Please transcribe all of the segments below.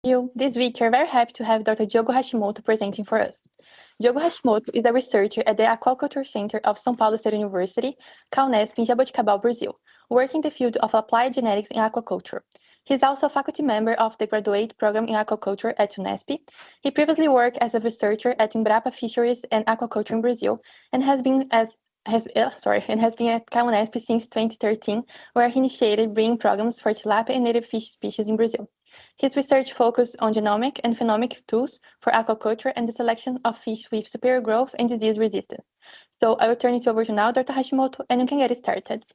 This week, we're very happy to have Dr. Diogo Hashimoto presenting for us. Diogo Hashimoto is a researcher at the Aquaculture Center of São Paulo State University, CAUNESP in Jaboticabal, Brazil, working in the field of applied genetics in aquaculture. He's also a faculty member of the graduate program in aquaculture at UNESP. He previously worked as a researcher at Embrapa Fisheries and Aquaculture in Brazil, and has been at CAUNESP since 2013, where he initiated breeding programs for tilapia and native fish species in Brazil. His research focused on genomic and phenomic tools for aquaculture and the selection of fish with superior growth and disease resistance. So I will turn it over to now Dr. Hashimoto, and you can get started.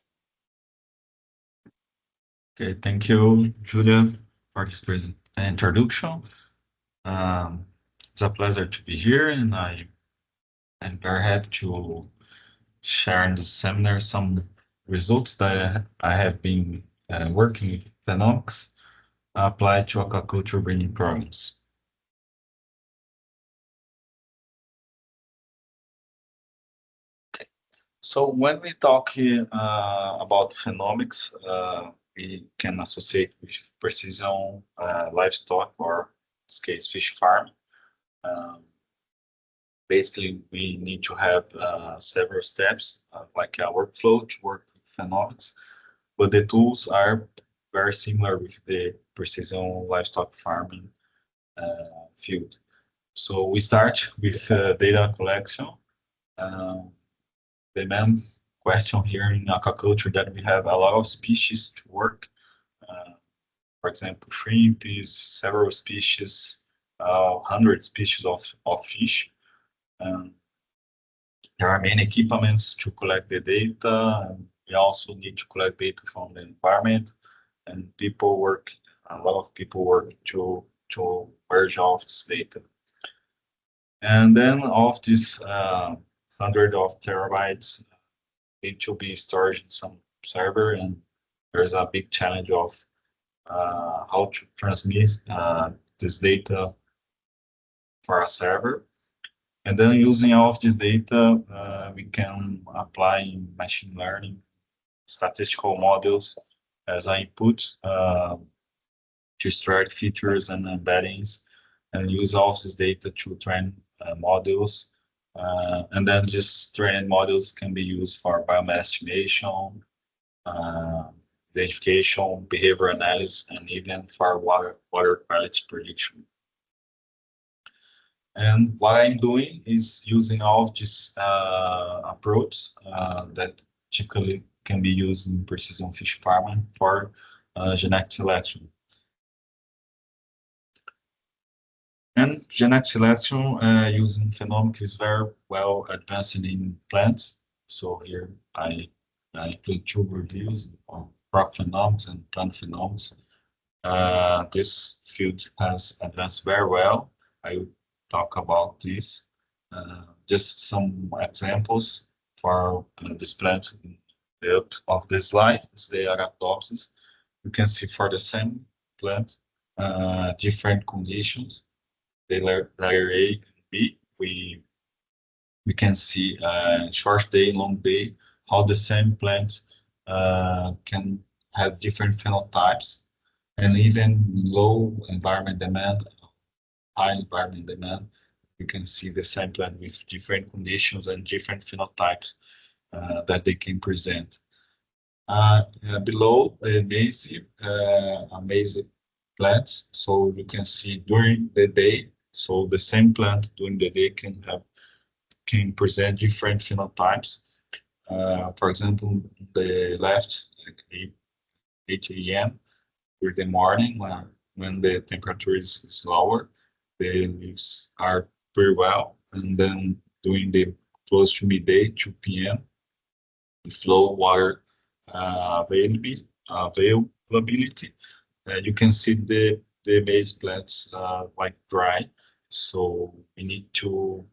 Okay, thank you, Julia, for this introduction. It's a pleasure to be here, and I'm very happy to share in this seminar some results that I have been working with phenomics applied to aquaculture breeding programs. Okay. So when we talk about phenomics, we can associate with precision livestock, or in this case, fish farm. Basically, we need to have several steps, like a workflow to work with phenomics, but the tools are very similar with the precision livestock farming field. So we start with data collection. The main question here in aquaculture that we have a lot of species to work. For example, shrimp is several species, 100 species of fish. There are many equipments to collect the data. And we also need to collect data from the environment, and a lot of people work to merge all of this data. And then of this 100 of terabytes need to be stored in some server, and there's a big challenge of how to transmit this data for a server. And then using all of this data, we can apply machine learning, statistical models as an input to extract features and embeddings, and use all of this data to train models. And then just trained models can be used for biomass estimation, identification, behavior analysis, and even for water quality prediction. And what I'm doing is using all of this approach that typically can be used in precision fish farming for genetic selection. And genetic selection using phenomics is very well advanced in plants. So here I include two reviews on crop phenomics and plant phenomics. This field has advanced very well. I will talk about this. Just some examples for this plant of this slide is the Arabidopsis. You can see for the same plant, different conditions. The layer A and B, we can see short day, long day, how the same plants can have different phenotypes, and even low environment demand, high environment demand. You can see the same plant with different conditions and different phenotypes that they can present. Below the maize plants, so you can see during the day. So the same plant during the day can present different phenotypes. For example, the left, like 8 a.m. during the morning, when the temperature is lower, the leaves are pretty well. And then during the close to midday, 2 p.m., the flow water availability. You can see the maize plants like dry. So we need to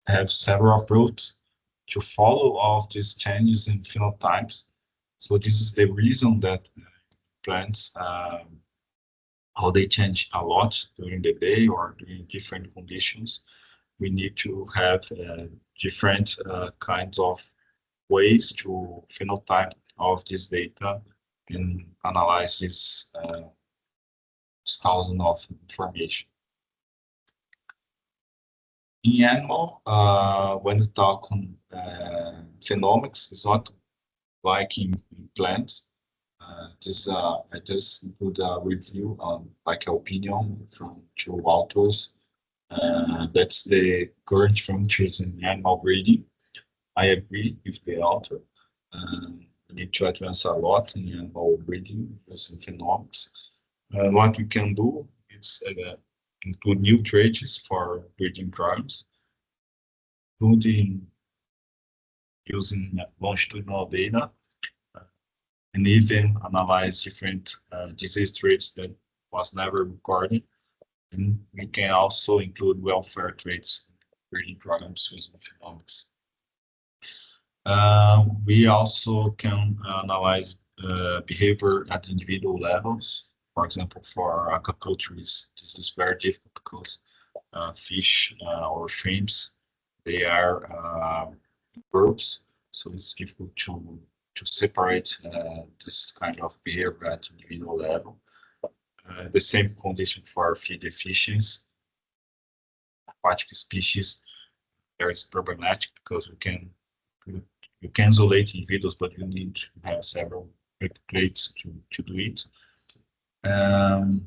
have several approaches to follow all of these changes in phenotypes. So this is the reason that plants, how they change a lot during the day or during different conditions. We need to have different kinds of ways to phenotype all of this data and analyze this thousands of information. In animal, when we talk on phenomics, it's not like in plants. I just include a review on like opinion from two authors. That's the current frontiers in animal breeding. I agree with the author. We need to advance a lot in animal breeding using phenomics. What we can do is include new traits for breeding programs, including using longitudinal data, and even analyze different disease traits that was never recorded. And we can also include welfare traits in breeding programs using phenomics. We also can analyze behavior at individual levels. For example, for aquaculture, this is very difficult because fish or shrimps, they are groups, so it's difficult to separate this kind of behavior at individual level. The same condition for feed efficiency. Aquatic species, there is problematic because you can isolate individuals, but you need to have several replicates to do it. And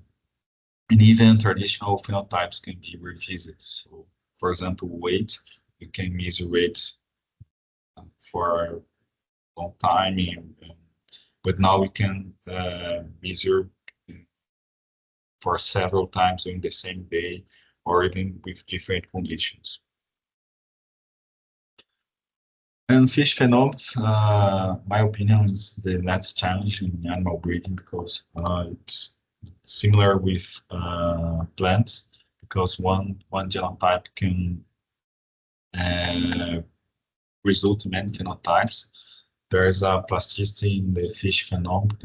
even traditional phenotypes can be revisited. So, for example, weight, you can measure weight for a long time, but now we can measure for several times during the same day or even with different conditions. And fish phenomics, my opinion, is the next challenge in animal breeding because it's similar with plants, because one genotype can result in many phenotypes. There's a plasticity in the fish phenomic.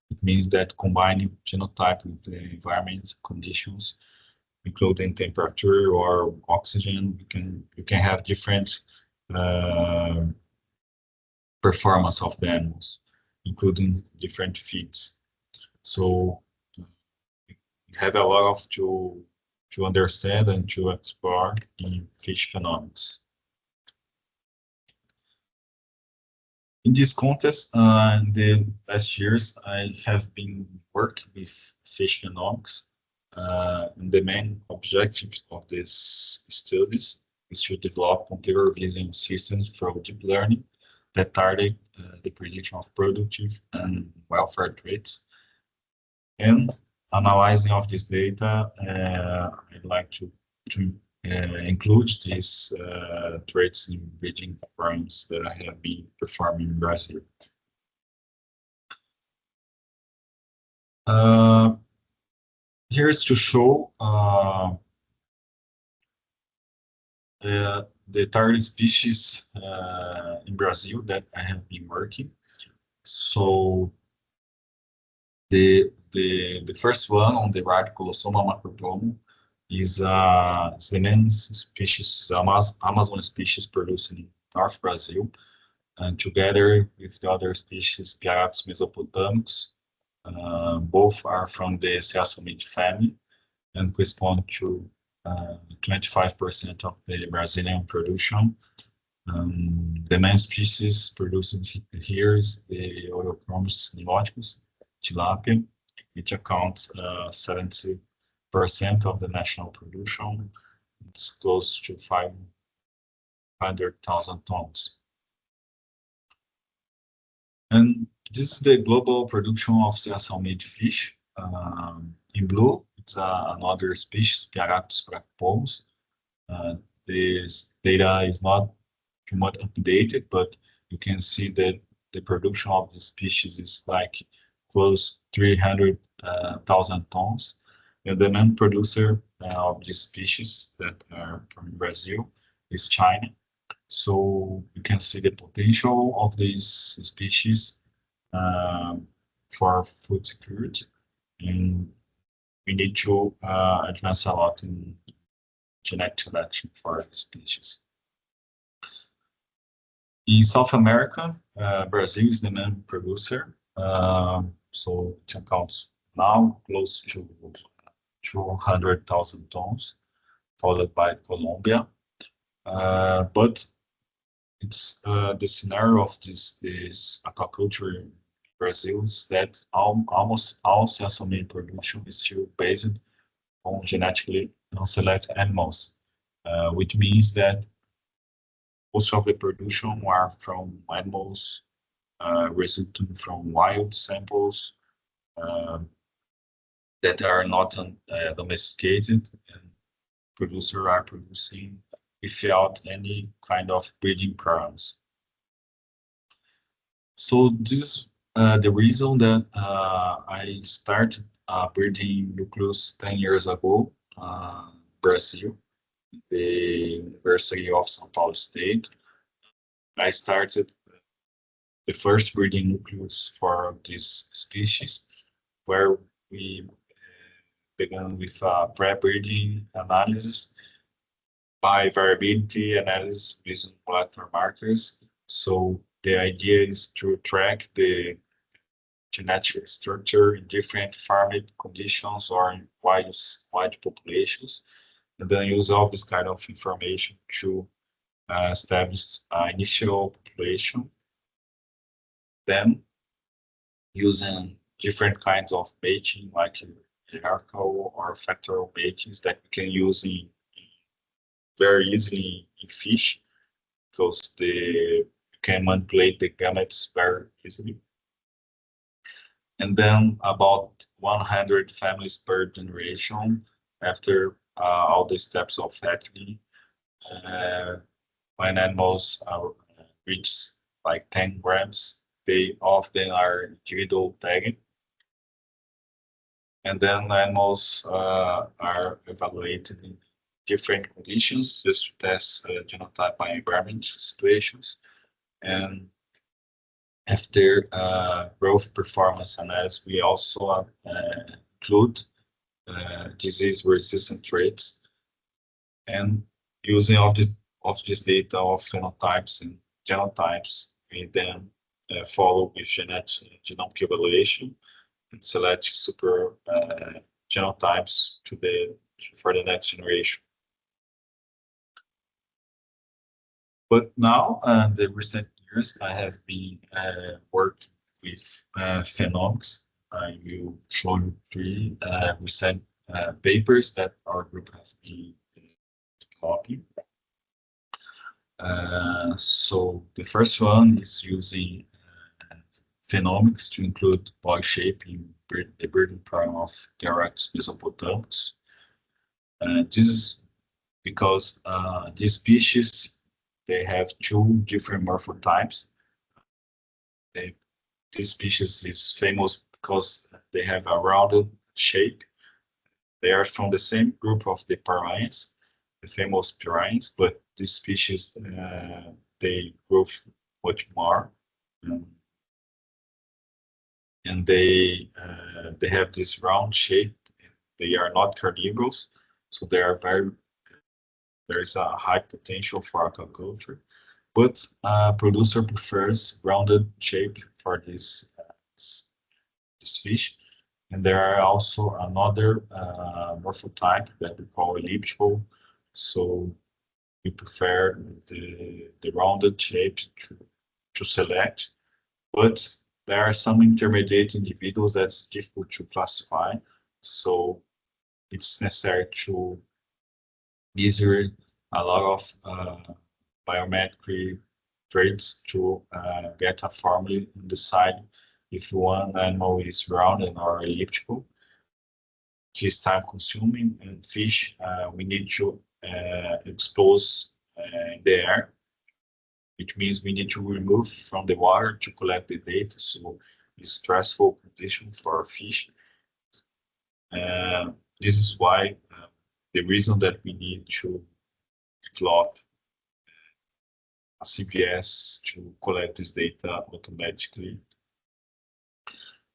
It means that combining genotype with the environment conditions, including temperature or oxygen, you can have different performance of the animals, including different feeds. So you have a lot of to understand and to explore in fish phenomics. In this context, in the last years, I have been working with fish phenomics. And the main objective of these studies is to develop computer vision systems for deep learning that target the prediction of productive and welfare traits. And analyzing of this data, I'd like to include these traits in breeding programs that I have been performing in Brazil. Here's to show the target species in Brazil that I have been working. So the first one on the right, Colossoma macrodomo, is the main species, Amazon species produced in North Brazil, and together with the other species, Piaratus mesopotamicus, both are from the Sesamid family and correspond to 25% of the Brazilian production. The main species produced here is the Oeochromis niloticus, tilapia, which accounts 70% of the national production. It's close to 500,000 tons. And this is the global production of Sesamid fish. In blue, it's another species, Piaratus brachypolus. This data is not too much updated, but you can see that the production of this species is like close 300,000 tons. And the main producer of this species that are from Brazil is China. So you can see the potential of these species for food security, and we need to advance a lot in genetic selection for the species. In South America, Brazil is the main producer, so it accounts now close to 200,000 tons, followed by Colombia. But it's the scenario of this aquaculture in Brazil is that almost all sesame production is still based on genetically non-select animals, which means that most of the production are from animals resulting from wild samples that are not domesticated, and producers are producing without any kind of breeding programs. So this is the reason that I started breeding nucleus 10 years ago, Brazil, the University of São Paulo State. I started the first breeding nucleus for this species, where we began with pre-breeding analysis by variability analysis based on molecular markers. So the idea is to track the genetic structure in different farming conditions or in wide populations, and then use all this kind of information to establish initial population. Then, using different kinds of mating, like hierarchical or factorial matings that we can use very easily in fish, because they can manipulate the gametes very easily. And then about 100 families per generation after all the steps of hatching. When animals reach like 10 grams, they often are individual tagging. And then animals are evaluated in different conditions just to test genotype by environment situations. And after growth performance analysis, we also include disease-resistant traits, and using of this data of phenotypes and genotypes, we then follow with genomic evaluation and select super genotypes for the next generation. But now, the recent years, I have been working with phenomics. I will show you 3 recent papers that our group has been developing. So the first one is using phenomics to include body shape in the breeding program of T-rex mesopotamus. This is because these species, they have 2 different morphotypes. This species is famous because they have a rounded shape. They are from the same group of the piranhas, the famous piranhas, but these species, they grow much more. And they have this round shape. They are not carnivorous, so they are there's a high potential for aquaculture, but producer prefers rounded shape for this fish. And there are also another morphotype that we call elliptical. So we prefer the rounded shape to select, but there are some intermediate individuals that's difficult to classify. So it's necessary to measure a lot of biometric traits to get a formula and decide if one animal is rounded or elliptical. It is time consuming, and fish we need to expose in the air, which means we need to remove from the water to collect the data. So it's a stressful condition for fish. This is why the reason that we need to develop a CPS to collect this data automatically.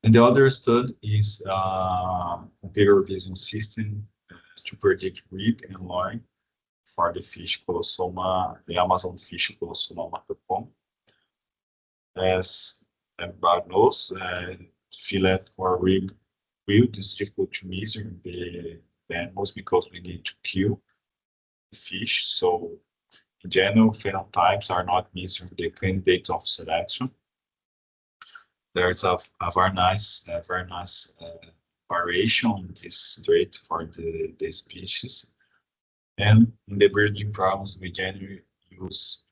And the other study is a computer vision system to predict rib and loin for the fish Colossoma, the Amazon fish Colossoma macropon. As everybody knows, fillet or rib wild, it's difficult to measure the animals because we need to kill the fish. So in general, phenotypes are not measured the candidates of selection. There's a very nice variation in this trait for the species. And in the breeding programs, we generally use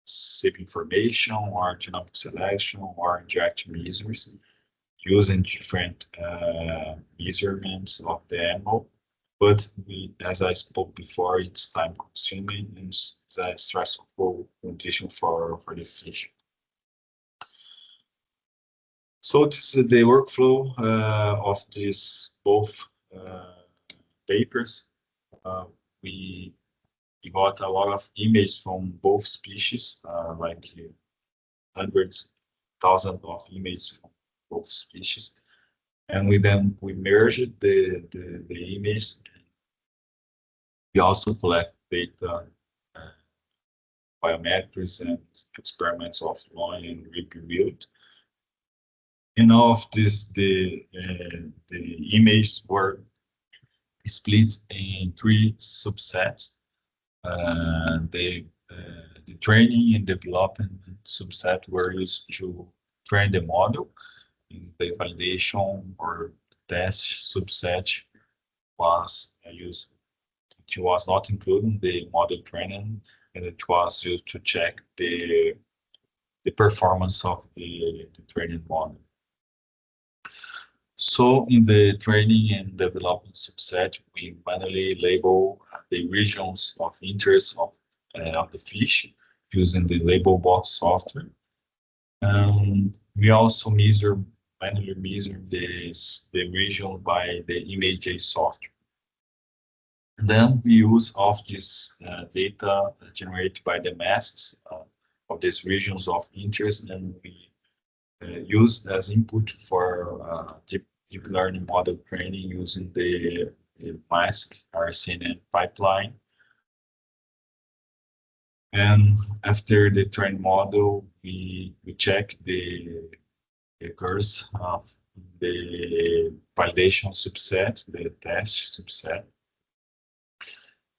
SIP information or genomic selection or direct measures using different measurements of the animal. But as I spoke before, it's time consuming and it's a stressful condition for the fish. So this is the workflow of these both papers. We got a lot of images from both species, like hundreds, thousands of images from both species, and we merged the images. We also collect data, biometrics and experiments of loin and rib yield. And all of this, the images were split in three subsets. The training and development subset were used to train the model. In the validation or test subset was used. It was not including the model training, and it was used to check the performance of the training model. So in the training and development subset, we manually label the regions of interest of the fish using the label box software. We also manually measure the region by the ImageJ software. And then we use of this data generated by the masks of these regions of interest, and we use as input for deep learning model training using the mask RCNN pipeline. And after the trained model, we check the curves of the validation subset, the test subset.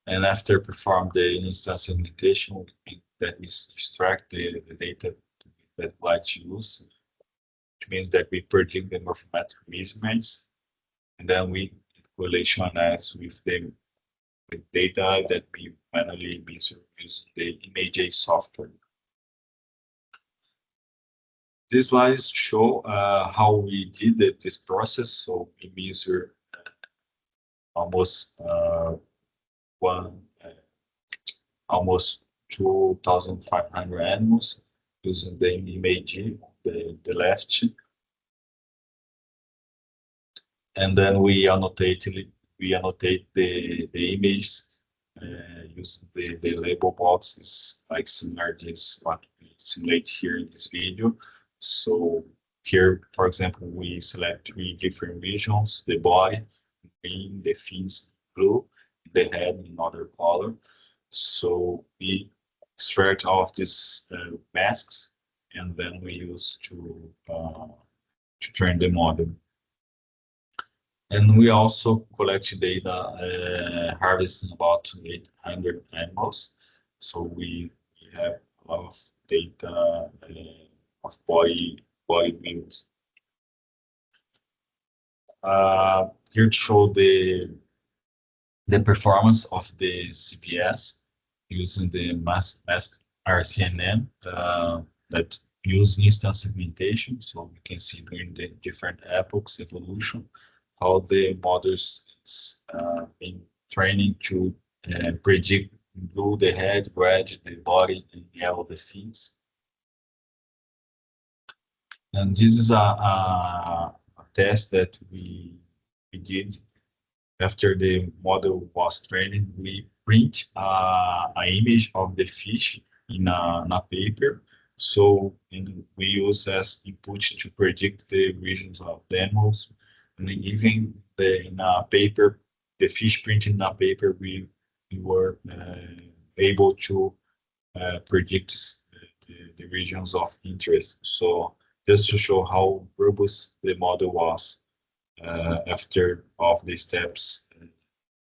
And after perform the instance segmentation, that we extract the data that we like to use, which means that we predict the morphometric measurements, and then we correlation analysis with the data that we manually measure using the ImageJ software. These slides show how we did this process. So we measure almost almost 2,500 animals using the ImageJ, the left, and then we annotate the images using the label boxes, like similar to what we simulate here in this video. So here, for example, we select three different regions: the body, green, the fins, blue, the head in another color. So we extract all of these masks, and then we use to train the model. And we also collect data harvesting about 800 animals. So we have a lot of data of body builds. Here to show the performance of the CPS using the mask RCNN that use instance segmentation. So you can see during the different epochs evolution how the models been training to predict blue the head, red the body, and yellow the fins. And this is a test that we did after the model was trained. We print an image of the fish in a paper. So we use as input to predict the regions of the animals. And even in a paper, the fish printed in a paper, we were able to predict the regions of interest. So just to show how robust the model was. after all of the steps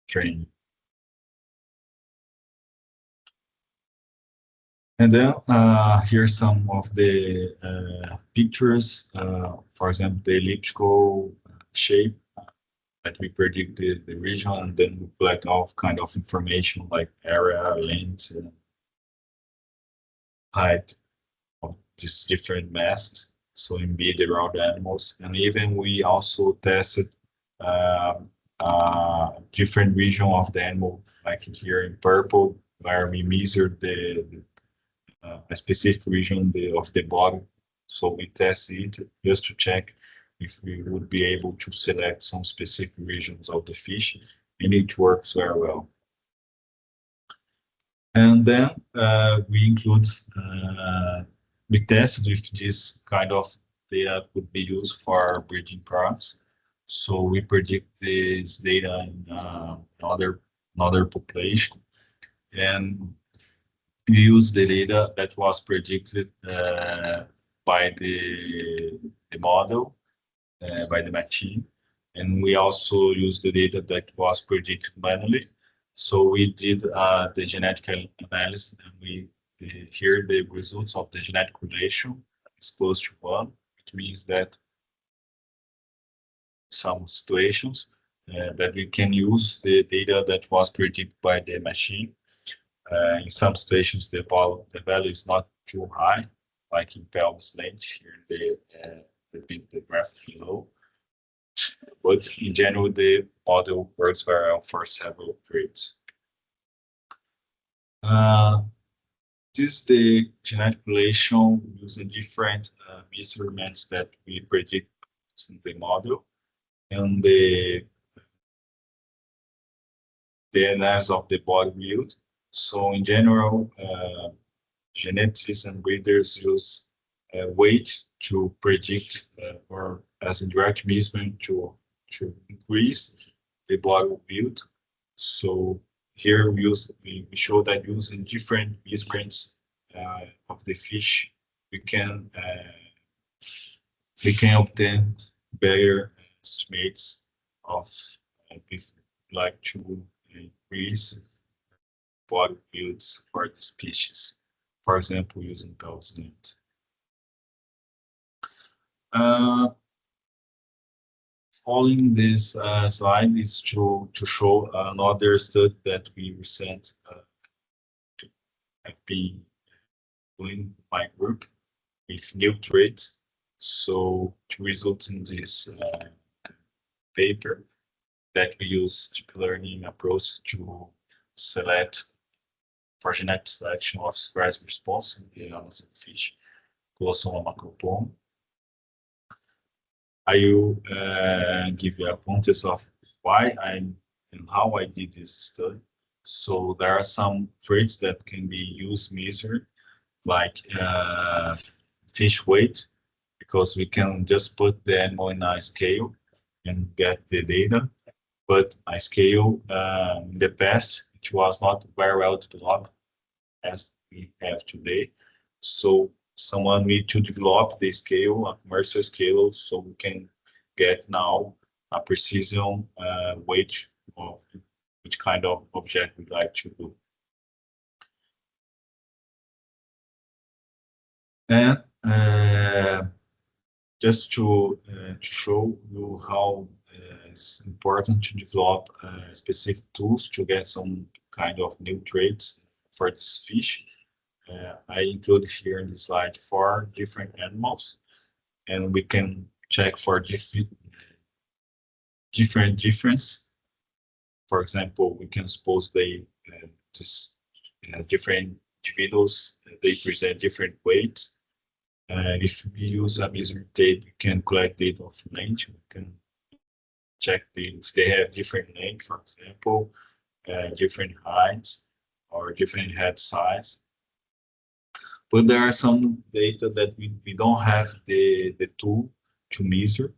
training. And then here's some of the pictures. For example, the elliptical shape that we predict the region, and then we collect all kind of information like area, length, and height of these different masks. So embedded around the animals, and even we also tested uh, different region of the animal, like here in purple, where we measured the a specific region of the body. So we test it just to check if we would be able to select some specific regions of the fish, and it works very well. And then we tested if this kind of data could be used for breeding crops. So we predict this data in another population, and we use the data that was predicted by the model, by the machine, and we also use the data that was predicted manually. So we did the genetic analysis, and here the results of the genetic relation is close to 1. It means that some situations that we can use the data that was predicted by the machine. In some situations, the value is not too high, like in pelvis length here the graph below. But in general, the model works very well for several traits. This is the genetic relation using different measurements that we predict in the model, and the analysis of the body yield. So in general, geneticists and breeders use weight to predict or as a direct measurement to increase the body yield. So here we show that using different measurements of the fish, we can obtain better estimates of if we like to increase body yields for the species. For example, using pelvis length. Following this slide is to show another study that we recent have been doing my group with new traits. So to result in this paper that we use deep learning approach to select for genetic selection of stress response in the Amazon fish, Glossoma macropon. I will give you a context of why and how I did this study. So there are some traits that can be used measured, like fish weight, because we can just put the animal in a scale and get the data. But a scale in the past, it was not very well developed as we have today. So someone need to develop the scale, a commercial scale, so we can get now a precision weight of which kind of object we'd like to do. And just to show you how it's important to develop specific tools to get some kind of new traits for this fish. I include here in the slide 4 different animals, and we can check for different difference. For example, we can suppose they different individuals, they present different weights. If we use a measuring tape, we can collect data of length. We can check if they have different length, for example, different heights or different head size. But there are some data that we don't have the tool to measure.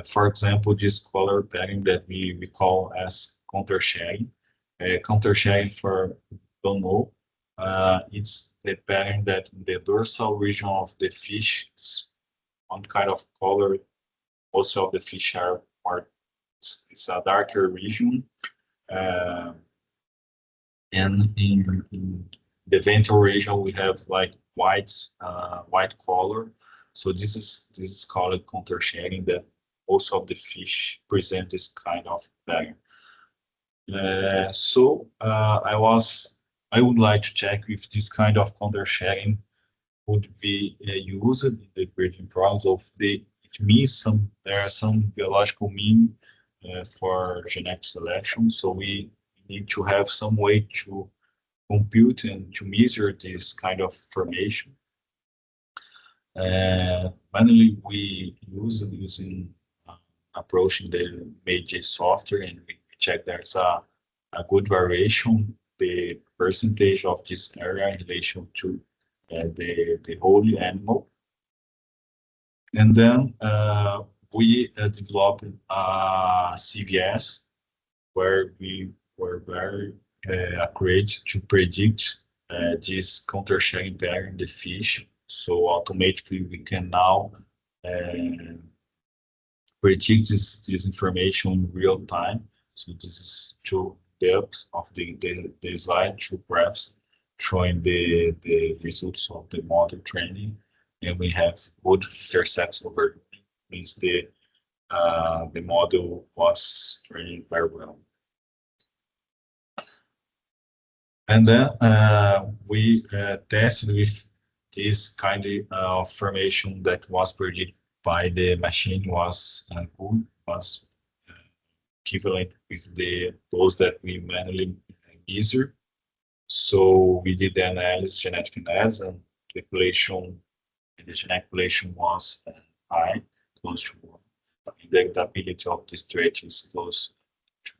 For example, this color pattern that we call as counter-sharing. Counter-sharing, for don't know, it's the pattern that the dorsal region of the fish is one kind of color. Most of the fish are more, it's a darker region. And in the ventral region, we have like white color. So this is called counter sharing, that most of the fish present this kind of pattern. I would like to check if this kind of counter sharing would be used in the breeding programs of the. It means there are some biological mean for genetic selection. So we need to have some way to compute and to measure this kind of information. Finally, we use it using approaching the MAGE software, and we check there's a good variation, the percentage of this area in relation to the whole animal. And then we developed a CVS where we were very accurate to predict this counter sharing pattern in the fish. So automatically we can now predict this information in real time. So this is two depths of the slide, two graphs showing the results of the model training, and we have good intercepts over, means the model was trained very well. And then we tested with this kind of formation that was predicted by the machine was good, was equivalent with those that we manually measure. So we did the analysis, genetic analysis, and the population, and the genetic population was high, close to 1. The adaptability of this trait is close to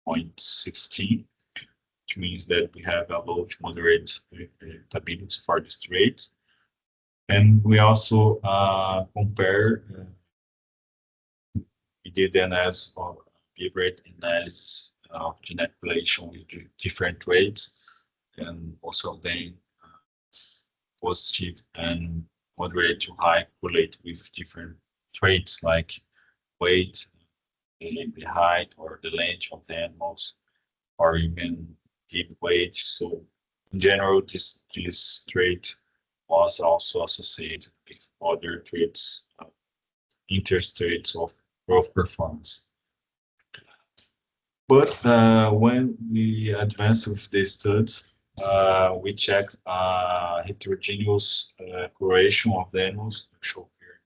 0.16. Which means that we have a low to moderate adaptability for this trait. And we also compare, we did an analysis of bibrate analysis of genetic population with different traits, and also then positive and moderate to high correlate with different traits like weight, the height, or the length of the animals, or even hip weight. So in general, this trait was also associated with other traits, interest traits of growth performance. But when we advance with the studies, we check heterogeneous correlation of the animals. I show here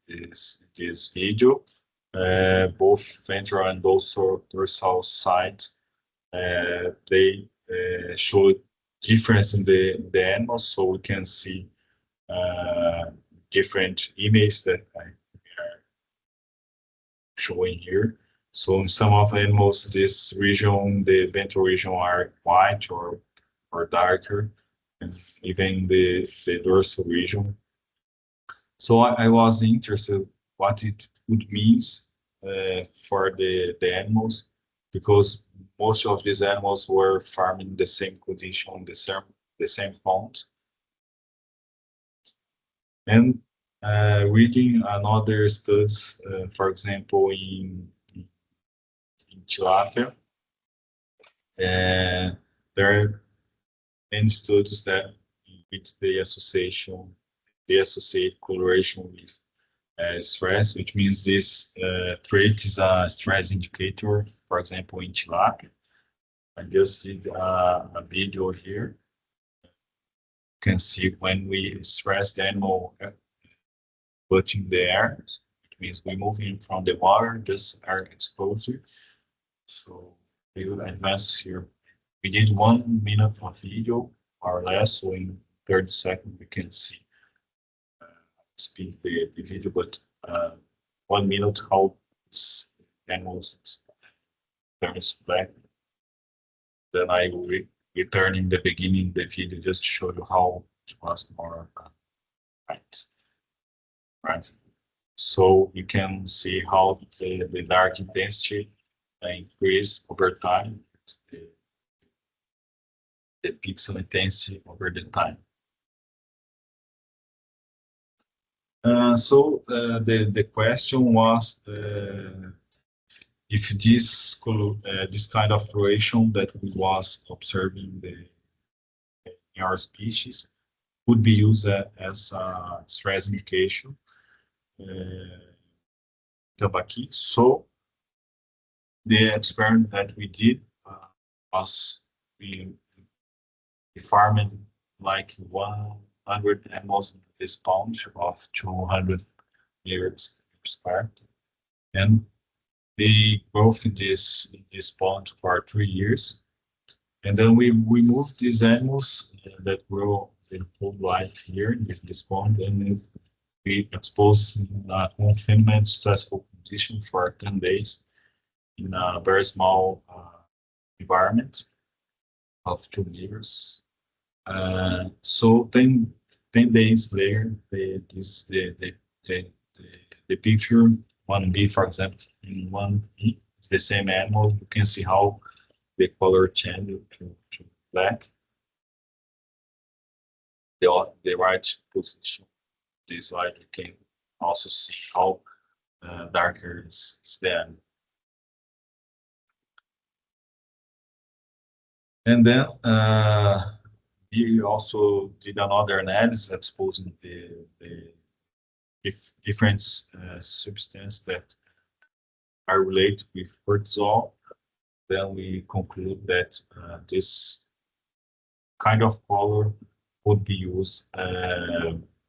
this video. Both ventral and dorsal sides, they show difference in the animals, so we can see different images that I are showing here. So in some of the animals, this region, the ventral region, are white or darker, and even the dorsal region. So I was interested what it would means for the animals, because most of these animals were farmed in the same condition, the same ponds. And reading another studies, for example, in tilapia, there are many studies that with the associate coloration with stress, which means this trait is a stress indicator, for example, in tilapia. I just did a video here. You can see when we stress the animal putting the air, it means we move in from the water, just air exposure. So we will advance here. We did 1 minute of video or less, so in 30 seconds we can see speed the video, but 1 minute how this animals turns black. Then I will return in the beginning the video just to show you how it was more right. So you can see how the dark intensity increase over time, the pixel intensity over the time. So the question was if this kind of fluctuation that we was observing in our species would be used as a stress indication tambaqui. So the experiment that we did was we farmed like 100 animals in this pond of 200 meters square, and they growth in this pond for 3 years, and then we moved these animals that grow their whole life here in this pond, and we exposed in a confinement stressful condition for 10 days in a very small environment of 2 meters. So 10 days later, the picture 1B, for example, in 1B, it's the same animal. You can see how the color changed to black. The right position. This slide you can also see how darker is the animal. And then we also did another analysis exposing the different substances that are related with cortisol. Then we conclude that this kind of color would be used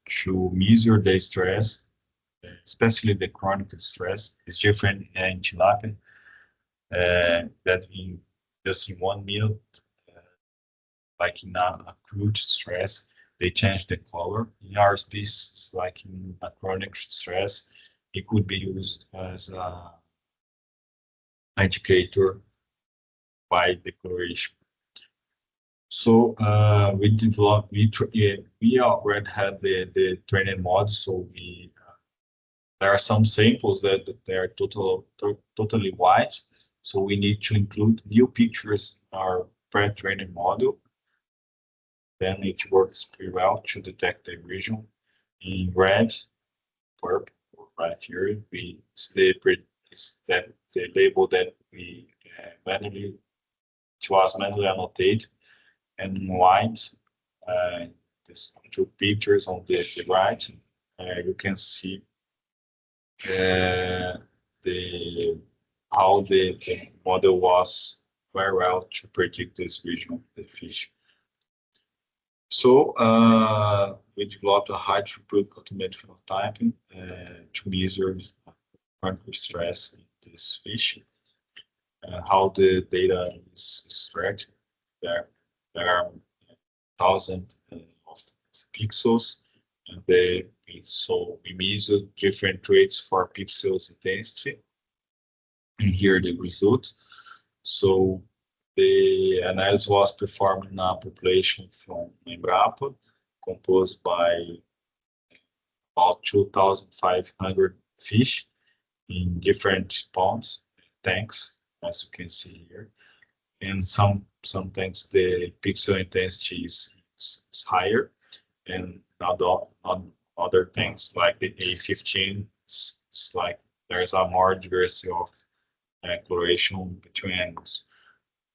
to measure the stress, especially the chronic stress. It's different in tilapia, that in just in 1 minute, like in acute stress, they change the color. In our species, like in a chronic stress, it could be used as an indicator by decoloration. So we developed, we already had the training model, so there are some samples that they are totally white, so we need to include new pictures in our pre-training model. Then it works pretty well to detect the region in red, purple, right here. Is that the label that we manually was manually annotated, and in white, these two pictures on the right, you can see the how the model was very well to predict this region of the fish. So we developed a high throughput automated phenotyping to measure chronic stress in this fish. How the data is extracted. There are thousands of pixels, and we measure different traits for pixels intensity. And here are the results. So the analysis was performed in a population from Embrapa, composed by about 2,500 fish in different ponds, tanks, as you can see here. And some tanks the pixel intensity is higher, and other tanks like the A15, it's like there's a more diversity of coloration between angles.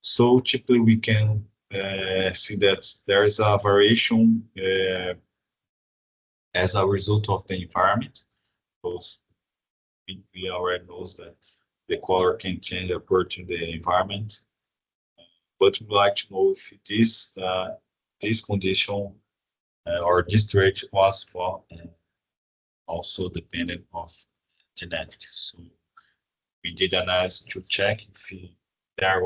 So typically we can see that there is a variation as a result of the environment, because we already know that the color can change according to the environment. But we'd like to know if this condition or this trait was also dependent of genetics. So we did analysis to check if there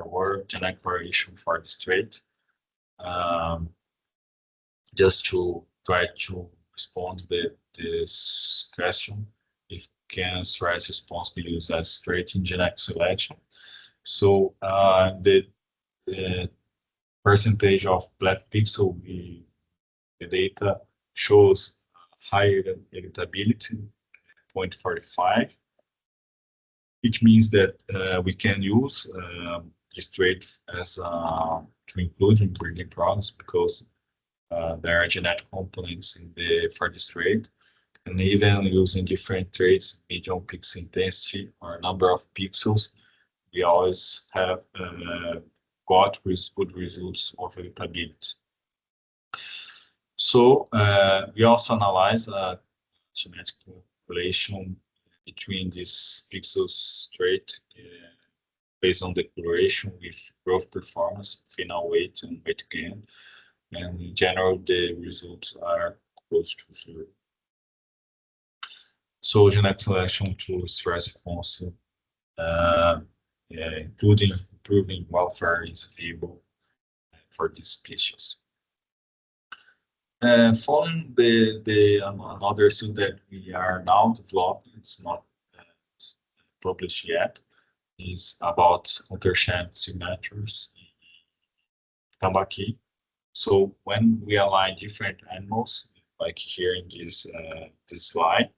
were genetic variation for this trait, just to try to respond to this question, if can stress response be used as trait in genetic selection. So the percentage of black pixel, the data shows higher than editability, 0.45. Which means that we can use this trait as to include in breeding products, because there are genetic components for this trait, and even using different traits, median pixel intensity or number of pixels, we always have got good results of editability. So we also analyze genetic correlation between these pixels trait based on the correlation with growth performance, final weight, and weight gain. And in general, the results are close to zero. So genetic selection to stress response, including improving welfare, is feasible for this species. Following another study that we are now developing, it's not published yet, is about countershared signatures in tambaqui. So when we align different animals, like here in this slide,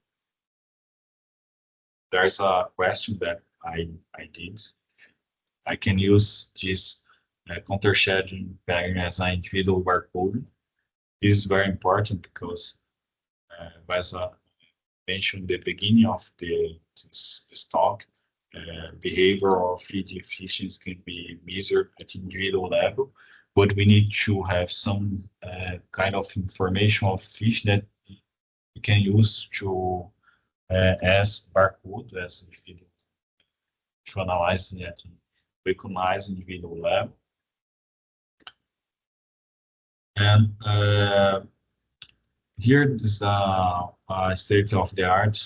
there's a question that I did. I can use this counter-shading pattern as an individual barcode. This is very important because, as I mentioned at the beginning of this talk, behavior or feed efficiency can be measured at individual level, but we need to have some kind of information of fish that we can use to as barcode, as individual, to analyze that, recognize individual level. And here is a state-of-the-art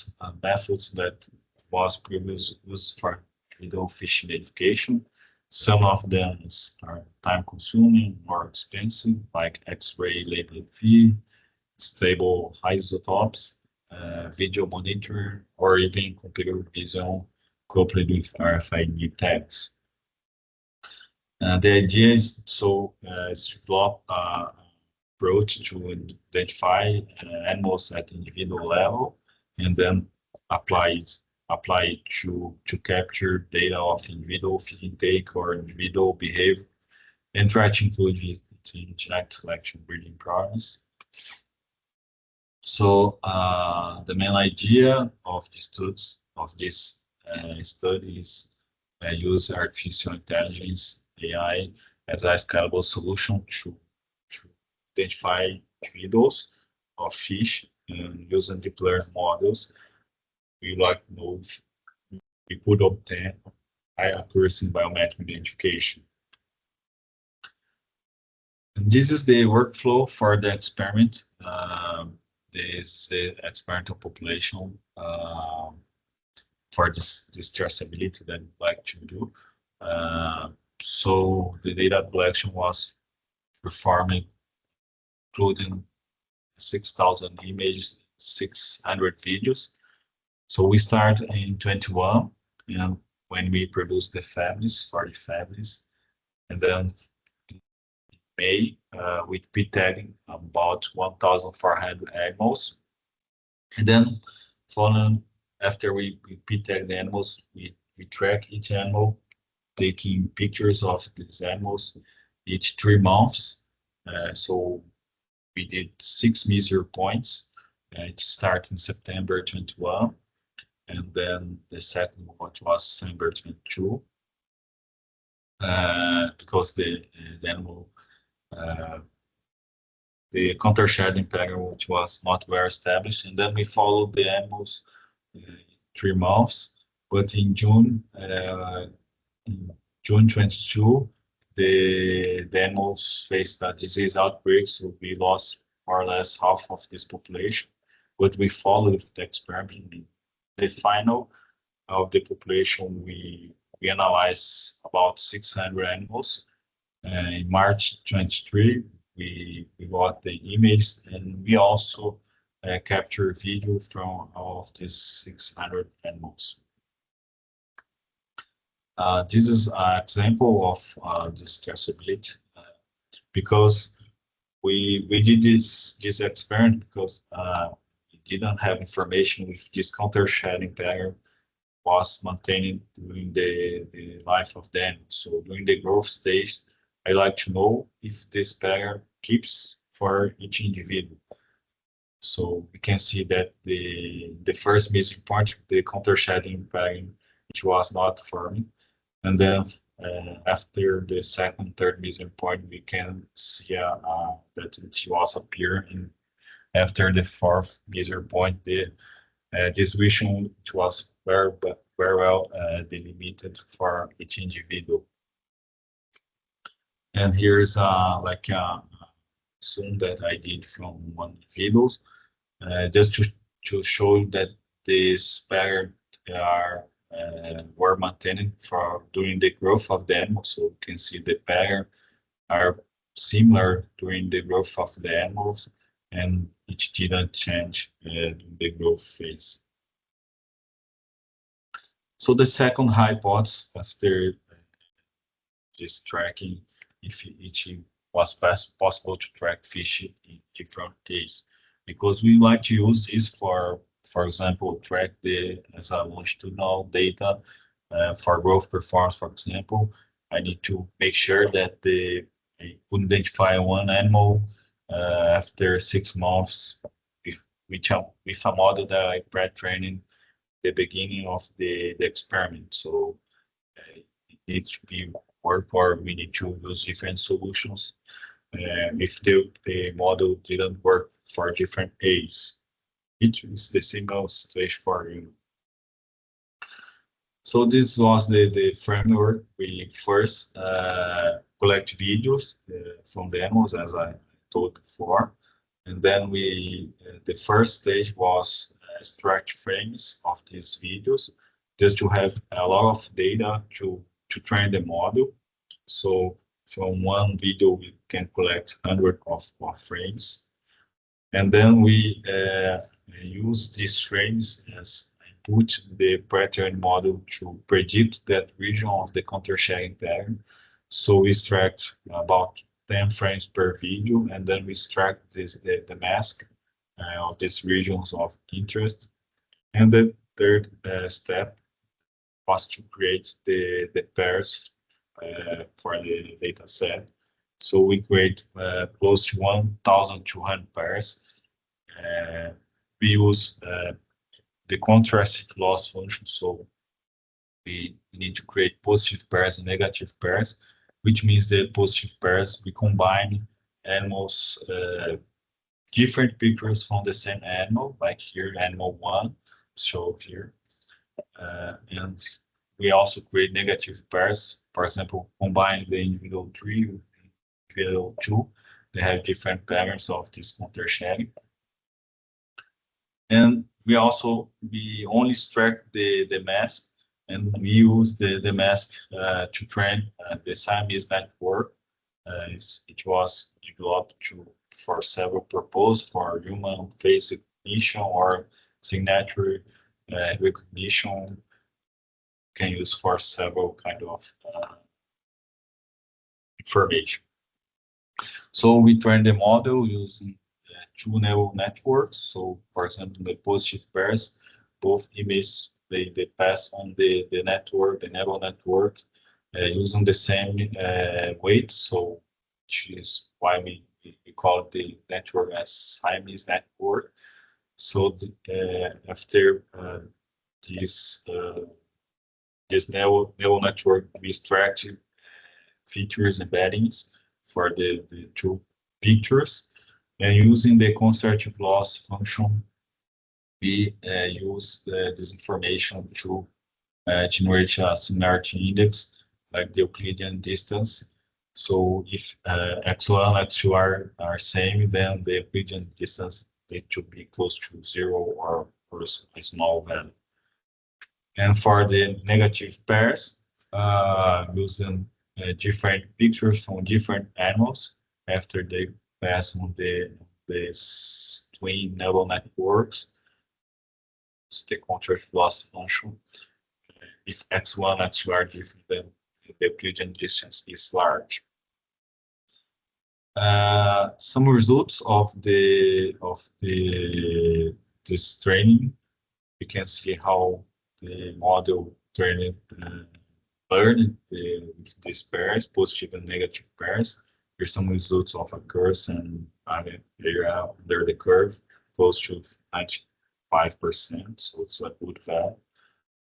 methods that was previously used for individual fish identification. Some of them are time-consuming, more expensive, like X-ray labeled feed, stable isotopes, video monitor, or even computer vision coupled with RFID tags. The idea is to develop approach to identify animals at individual level, and then apply it to capture data of individual feed intake or individual behavior, and try to include it in genetic selection breeding programs. So the main idea of this study is use artificial intelligence (AI) as a scalable solution to identify individuals of fish, and using deep learning models, we like to know if we could obtain high accuracy in biometric identification. And this is the workflow for the experiment. This is the experimental population for this traceability that we'd like to do. So the data collection was performed including 6,000 images, 600 videos. So we start in 21, when we produce the families, 40 families, and then in May, with p-tagging about 1,400 animals. And then following, after we p-tag the animals, we track each animal, taking pictures of these animals each 3 months. So we did 6 measure points. It started in September 21, and then the second one was December 22, because the animal, the counter-shading pattern, which was not well established, and then we followed the animals 3 months. But in June 22, the animals faced a disease outbreak, so we lost more or less half of this population. But we followed the experiment. In the final of the population, we analyzed about 600 animals. In March 23, we got the image, and we also captured video from all of these 600 animals. This is an example of this traceability, because we did this experiment because we didn't have information if this counter-shading pattern was maintained during the life of the animal. So during the growth stage, I like to know if this pattern keeps for each individual. So we can see that the first measuring point, the countershading pattern, which was not forming, and then after the second, third measuring point, we can see that it was appearing. After the fourth measuring point, the distribution was very well delimited for each individual. And here's like a zoom that I did from one videos, just to show that this pattern are were maintained for during the growth of the animal. So you can see the pattern are similar during the growth of the animals, and it didn't change in the growth phase. So the second hypothesis after this tracking, if it was possible to track fish in different days, because we like to use this for example, track as a longitudinal data for growth performance. For example, I need to make sure that I could identify one animal after 6 months with a model that I pre-trained the beginning of the experiment. So it needs to be work, or we need to use different solutions if the model didn't work for different ages. It is the similar situation for you. So this was the framework. We first collect videos from the animals, as I told before, and then the first stage was extract frames of these videos, just to have a lot of data to train the model. So from one video we can collect hundreds of frames, and then we use these frames as input the pattern model to predict that region of the counter-sharing pattern. So we extract about 10 frames per video, and then we extract the mask of these regions of interest. And the third step was to create the pairs for the data set. So we create close to 1,200 pairs. We use the contrastive loss function. So we need to create positive pairs and negative pairs, which means that positive pairs, we combine animals, different pictures from the same animal, like here, animal 1, shown here. And we also create negative pairs, for example, combine the individual 3 with individual 2. They have different patterns of this counter-sharing. And we only extract the mask, and we use the mask to train the Siamese network. It was developed for several purposes, for human face recognition or signature recognition. Can use for several kind of information. So we train the model using 2 neural networks. So for example, the positive pairs, both images, they pass on the network, the neural network, using the same weights. So which is why we call the network as Siamese network. So after this neural network, we extract features embeddings for the 2 pictures, and using the conservative loss function, we use this information to generate a similarity index, like the Euclidean distance. So if x1, x2 are same, then the Euclidean distance needs to be close to 0 or a small value. And for the negative pairs, using different pictures from different animals after they pass on the twin neural networks, it's the contrast loss function. If x1, x2 are different, then the Euclidean distance is large. Some results of this training, you can see how the model trained learned with these pairs, positive and negative pairs. Here's some results of a course and area under the curve, close to 95%, so it's a good value.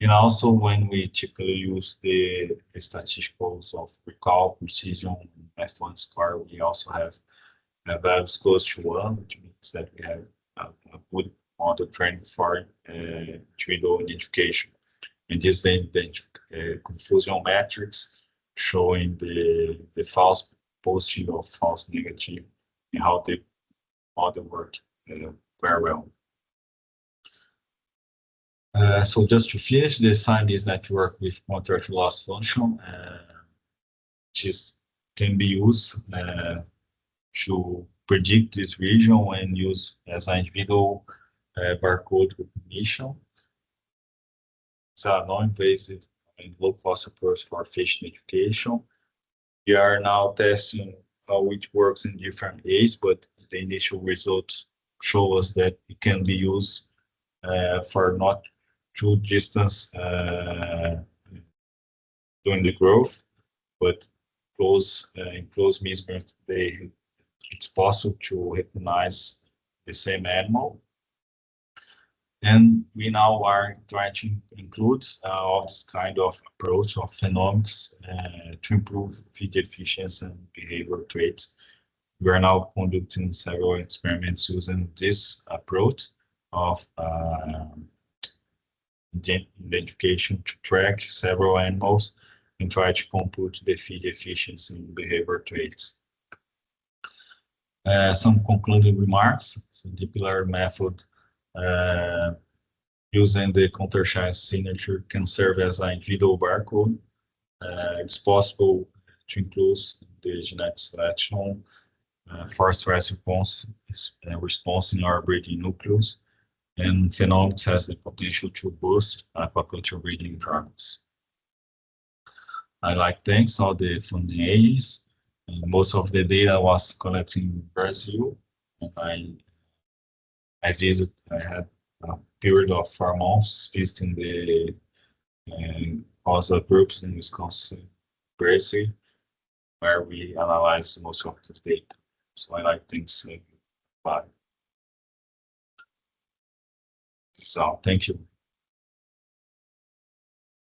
And also when we typically use the statisticals of recall, precision, F1 score, we also have values close to 1, which means that we have a good model training for trivial identification. And this then confusion metrics showing the false positive or false negative and how the model worked very well. So just to finish, the scientist network with contract loss function, which can be used to predict this region when used as an individual barcode recognition. It's a non-invasive and low-cost approach for fish identification. We are now testing how it works in different ages, but the initial results show us that it can be used for not too distance during the growth, but in close measurement, it's possible to recognize the same animal. And we now are trying to include all this kind of approach of phenomics to improve feed efficiency and behavior traits. We are now conducting several experiments using this approach of identification to track several animals and try to compute the feed efficiency and behavior traits. Some concluding remarks. So the pillar method using the counter-shine signature can serve as an individual barcode. It's possible to include the genetic selection for stress response in our breeding nucleus, and phenomics has the potential to boost aquaculture breeding progress. I like thanks all the funding agencies. Most of the data was collected in Brazil, and I had a period of 4 months visiting the other groups in Wisconsin, Brazil, where we analyze most of this data. So I like things. Bye. So thank you.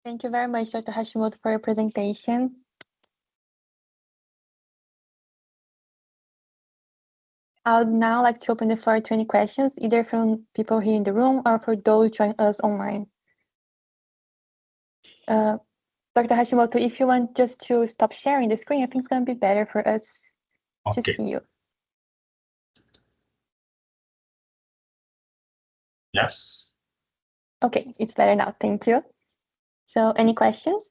Thank you very much, Dr. Hashimoto, for your presentation. I would now like to open the floor to any questions, either from people here in the room or for those joining us online. Dr. Hashimoto, if you want just to stop sharing the screen, I think it's going to be better for us to see you. Yes. Okay, it's better now. Thank you. So any questions?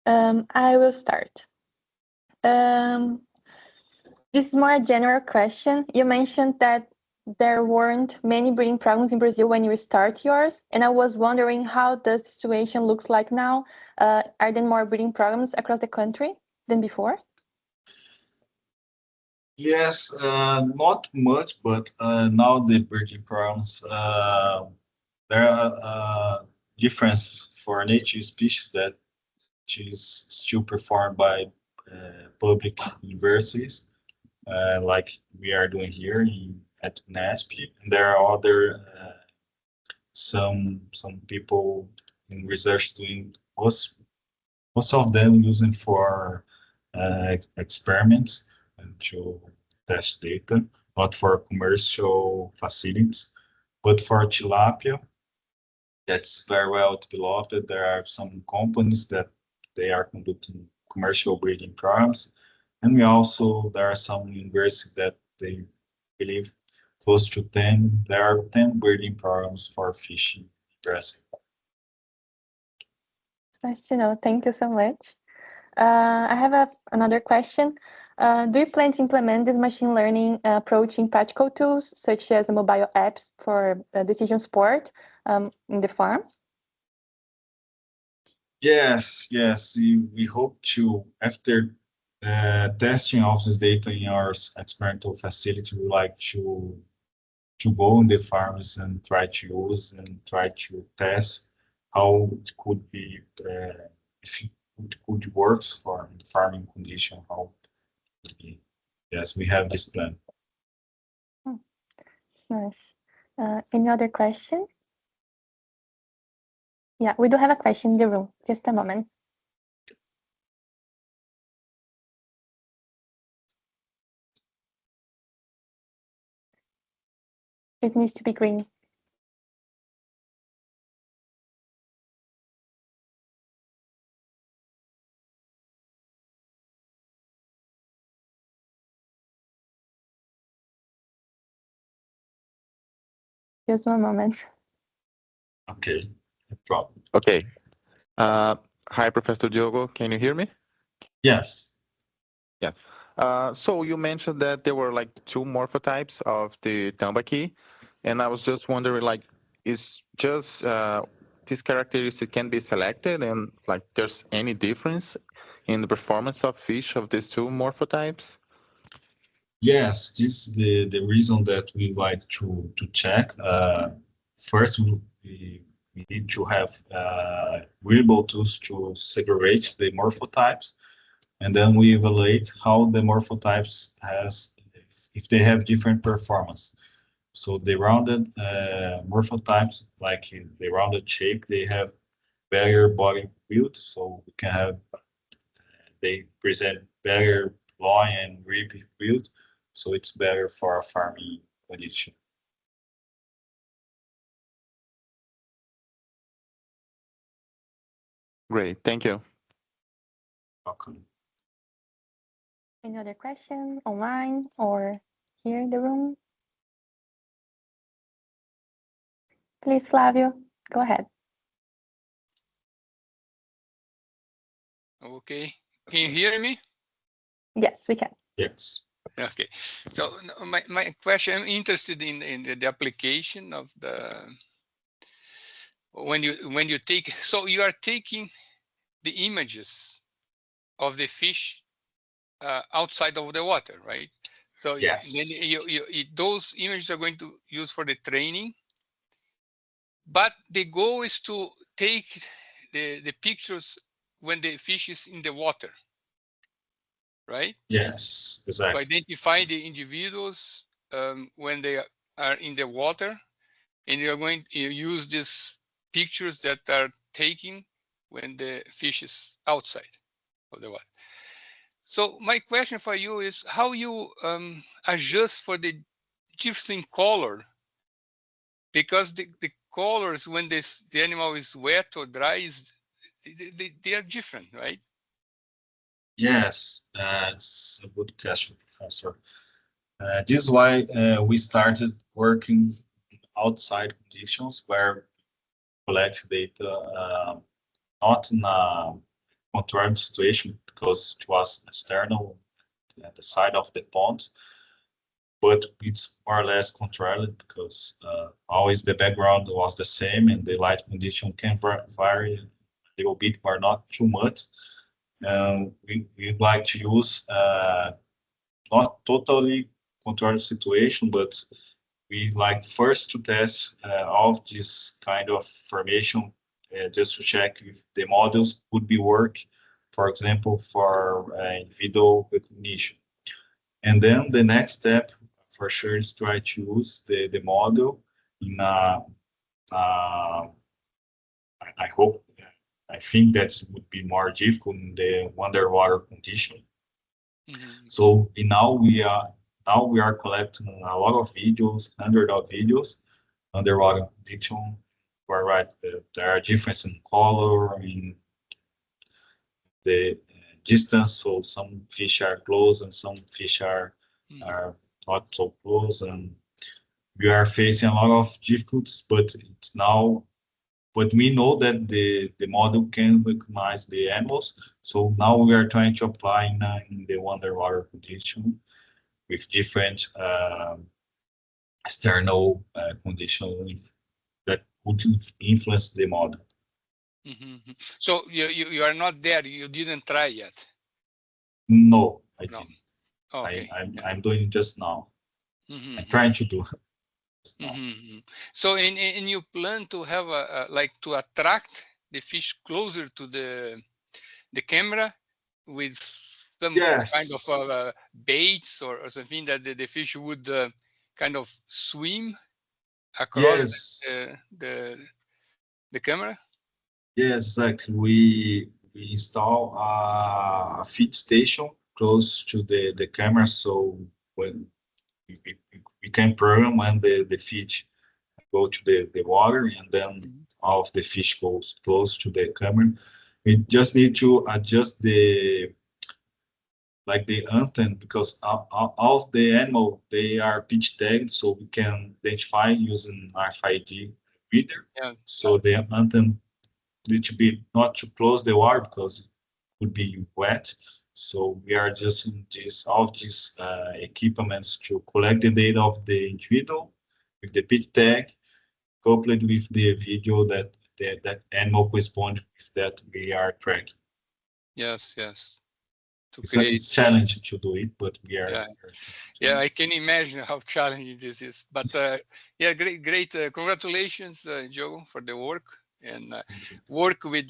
I will start. This is more a general question. You mentioned that there weren't many breeding programs in Brazil when you start yours, and I was wondering how the situation looks like now. Are there more breeding programs across the country than before? Yes, not much, but now the breeding programs, there are difference for native species that is still performed by public universities, like we are doing here at NESP. And there are other some people in research doing most of them using for experiments and to test data, not for commercial facilities, but for tilapia. That's very well developed. There are some companies that they are conducting commercial breeding programs, and there are some universities that they believe close to 10. There are 10 breeding programs for fishing dressing. Nice to know. Thank you so much. I have another question. Do you plan to implement this machine learning approach in practical tools, such as mobile apps for decision support in the farms? Yes. We hope to, after testing of this data in our experimental facility, we like to go in the farms and try to use and try to test how it could be, if it could work for the farming condition, how it could be yes, we have this plan. Nice. Any other question? Yeah, we do have a question in the room. Just a moment. It needs to be green. Just one moment. Okay, no problem. Okay. Hi, Professor Diogo. Can you hear me? Yes. Yeah. So you mentioned that there were like 2 morphotypes of the tambaqui, and I was just wondering, like, is just this characteristic can be selected, and like, there's any difference in the performance of fish of these 2 morphotypes? Yes, this is the reason that we like to check. First, we need to have readable tools to segregate the morphotypes, and then we evaluate how the morphotypes has, if they have different performance. So the rounded morphotypes, like in the rounded shape, they have better body build, so we can have, they present better loin and rib build, so it's better for a farming condition. Great, thank you. Welcome. Any other question online or here in the room? Please, Flavio, go ahead. Okay, can you hear me? Yes, we can. Yes. Okay, so my question, I'm interested in the application of the, when you take, so you are taking the images of the fish outside of the water, right? So Yes. then those images are going to use for the training, but the goal is to take the pictures when the fish is in the water, right? Yes, To exactly. identify the individuals when they are in the water, and you're going to use these pictures that are taken when the fish is outside of the water. So my question for you is how you adjust for the different color, because the colors when the animal is wet or dry, they are different, right? Yes, it's a good question, Professor. This is why we started working outside conditions where collect data not in a controlled situation because it was external at the side of the pond, but it's more or less controlled because always the background was the same and the light condition can vary a little bit, but not too much. We'd like to use not totally controlled situation, but we like first to test all of this kind of formation just to check if the models could be work, for example, for video recognition. And then the next step for sure is try to use the model in a, I hope, I think that would be more difficult in the underwater condition. Mm-hmm. So now we are collecting a lot of videos, hundreds of videos underwater condition. We're right, there are differences in color, in the distance. So some fish are close and some fish are not so close, and we are facing a lot of difficulties. But it's now, but we know that the model can recognize the animals. So now we are trying to apply in the underwater condition with different external conditions that would influence the model. Mm-hmm. So you are not there. You didn't try yet. No, I No. didn't. Okay. I'm doing it just now. Mm-hmm. I'm trying to do it just now. Mm-hmm. So in you plan to have like to attract the fish closer to the camera with some kind of baits or something that the fish would kind of swim across the camera? Yes, exactly. We install a feed station close to the camera, so when we can program when the fish go to the water, and then all of the fish goes close to the camera. We just need to adjust the antenna, because all of the animal, they are pitch tagged, so we can identify using RFID reader. Yeah. So the antenna need to be not too close the water, because it would be wet. So we are just in all of these equipments to collect the data of the individual with the pitch tag, coupled with the video that animal correspond with that we are tracking. Yes. It's challenging to do it, but we are. Yeah, I can imagine how challenging this is. But yeah, great. Congratulations, Joe, for the work. And work with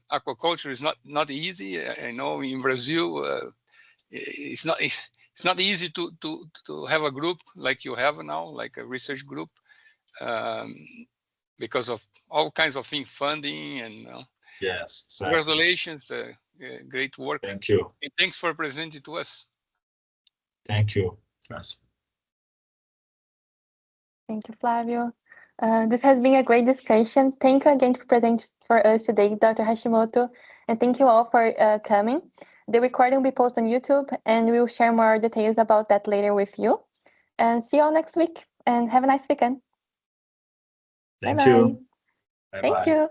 aquaculture is not easy. I know in Brazil, it's not easy to have a group like you have now, like a research group, because of all kinds of things, funding and. Yes, exactly. Congratulations, great work. Thank you. And thanks for presenting to us. Thank you, Francis. Thank you, Flavio. This has been a great discussion. Thank you again for presenting for us today, Dr. Hashimoto, and thank you all for coming. The recording will be posted on YouTube, and we will share more details about that later with you. And see you all next week, and have a nice weekend. Thank you. Bye-bye. Thank you.